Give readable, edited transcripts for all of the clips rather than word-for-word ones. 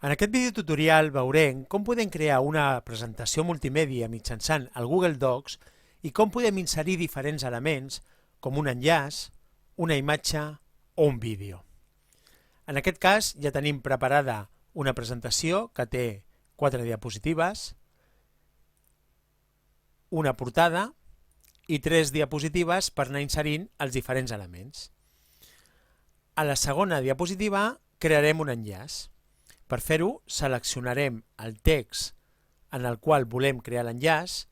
En aquest videotutorial veurem com podem crear una presentació multimèdia mitjançant el Google Docs i com podem inserir diferents elements com un enllaç, una imatge o un vídeo. En aquest cas ja tenim preparada una presentació que té 4 diapositives, una portada i 3 diapositives per anar inserint els diferents elements. A la segona diapositiva crearem un enllaç. Per fer-ho, seleccionarem el text en el qual volem crear l'enllaç.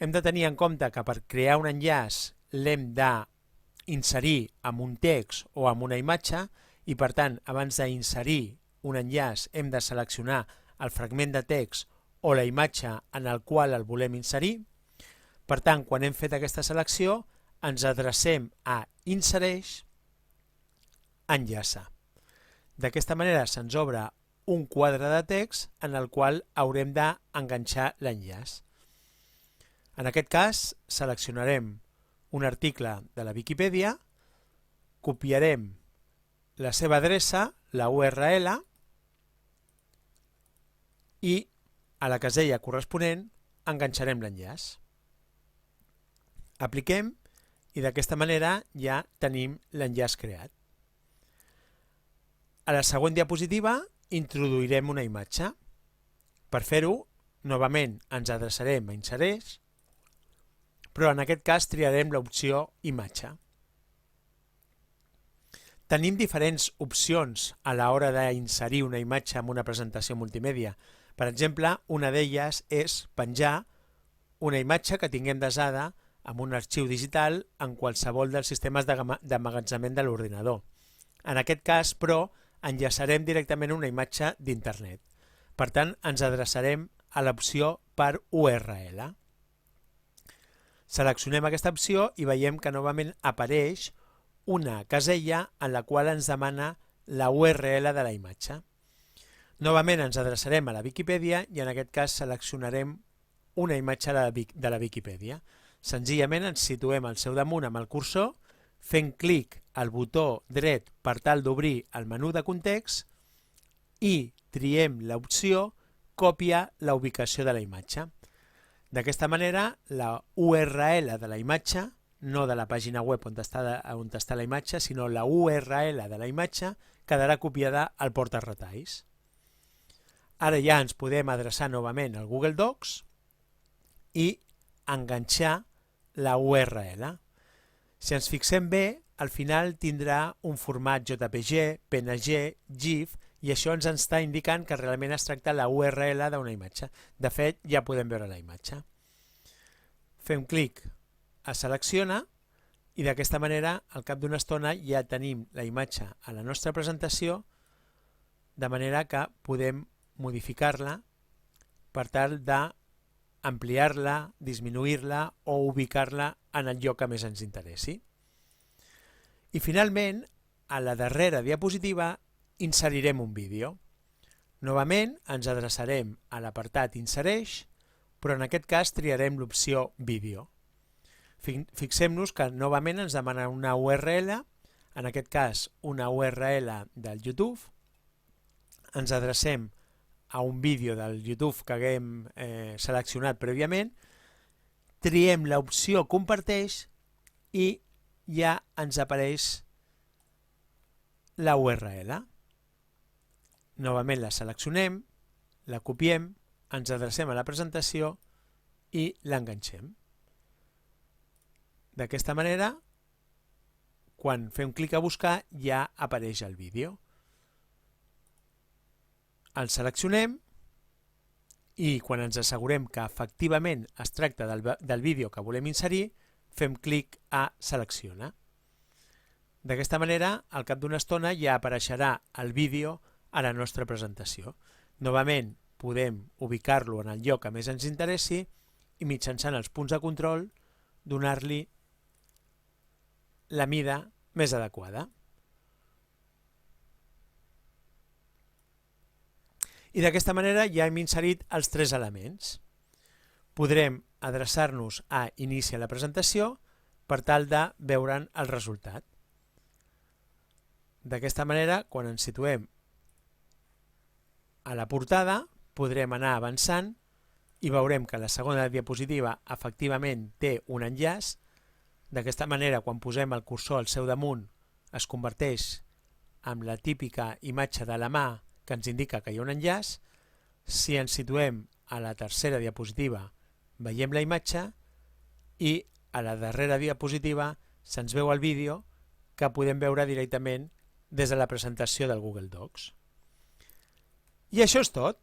Hem de tenir en compte que per crear un enllaç l'hem d'inserir amb un text o amb una imatge i, per tant, abans d'inserir un enllaç hem de seleccionar el fragment de text o la imatge en el qual el volem inserir. Per tant, quan hem fet aquesta selecció, ens adrecem a Insereix, Enllaça. D'aquesta manera se'ns obre un quadre de text en el qual haurem d'enganxar l'enllaç. En aquest cas, seleccionarem un article de la Viquipèdia, copiarem la seva adreça, la URL, i a la casella corresponent enganxarem l'enllaç. Apliquem i d'aquesta manera ja tenim l'enllaç creat. A la següent diapositiva introduirem una imatge. Per fer-ho, novament ens adreçarem a Insereix, però en aquest cas triarem l'opció Imatge. Tenim diferents opcions a l'hora d'inserir una imatge en una presentació multimèdia. Per exemple, una d'elles és penjar una imatge que tinguem desada amb un arxiu digital en qualsevol dels sistemes d'emmagatzemament de l'ordinador. En aquest cas, però, enllaçarem directament una imatge d'internet. Per tant, ens adreçarem a l'opció per URL. Seleccionem aquesta opció i veiem que novament apareix una casella en la qual ens demana la URL de la imatge. Novament ens adreçarem a la Viquipèdia i en aquest cas seleccionarem una imatge de la Viquipèdia. Senzillament ens situem al seu damunt amb el cursor, fent clic al botó dret per tal d'obrir el menú de context i triem l'opció Copia la ubicació de la imatge. D'aquesta manera, la URL de la imatge, no de la pàgina web on està la imatge, sinó la URL de la imatge, quedarà copiada al portaretalls. Ara ja ens podem adreçar novament al Google Docs i enganxar la URL. Si ens fixem bé, al final tindrà un format JPG, PNG, GIF, i això ens està indicant que realment es tracta la URL d'una imatge. De fet, ja podem veure la imatge. Fem clic a Selecciona i d'aquesta manera, al cap d'una estona, ja tenim la imatge a la nostra presentació, de manera que podem modificar-la per tal d'ampliar-la, disminuir-la o ubicar-la en el lloc que més ens interessi. I finalment, a la darrera diapositiva inserirem un vídeo. Novament ens adreçarem a l'apartat Insereix, però en aquest cas triarem l'opció Vídeo. Fixem-nos que novament ens demana una URL, en aquest cas una URL del YouTube. Ens adrecem a un vídeo del YouTube que haguem seleccionat prèviament, triem l'opció Comparteix i ja ens apareix la URL. Novament la seleccionem, la copiem, ens adrecem a la presentació i l'enganxem. D'aquesta manera, quan fem clic a buscar, ja apareix el vídeo. El seleccionem i quan ens assegurem que efectivament es tracta del vídeo que volem inserir, fem clic a Selecciona. D'aquesta manera, al cap d'una estona ja apareixerà el vídeo a la nostra presentació. Novament, podem ubicar-lo en el lloc que més ens interessi i mitjançant els punts de control donar-li la mida més adequada. I d'aquesta manera ja hem inserit els 3 elements. Podrem adreçar-nos a Inicia la presentació per tal de veure'n el resultat. D'aquesta manera, quan ens situem a la portada podrem anar avançant i veurem que la segona diapositiva efectivament té un enllaç. D'aquesta manera, quan posem el cursor al seu damunt, es converteix en la típica imatge de la mà que ens indica que hi ha un enllaç. Si ens situem a la tercera diapositiva, veiem la imatge i a la darrera diapositiva se'ns veu el vídeo que podem veure directament des de la presentació del Google Docs. I això és tot.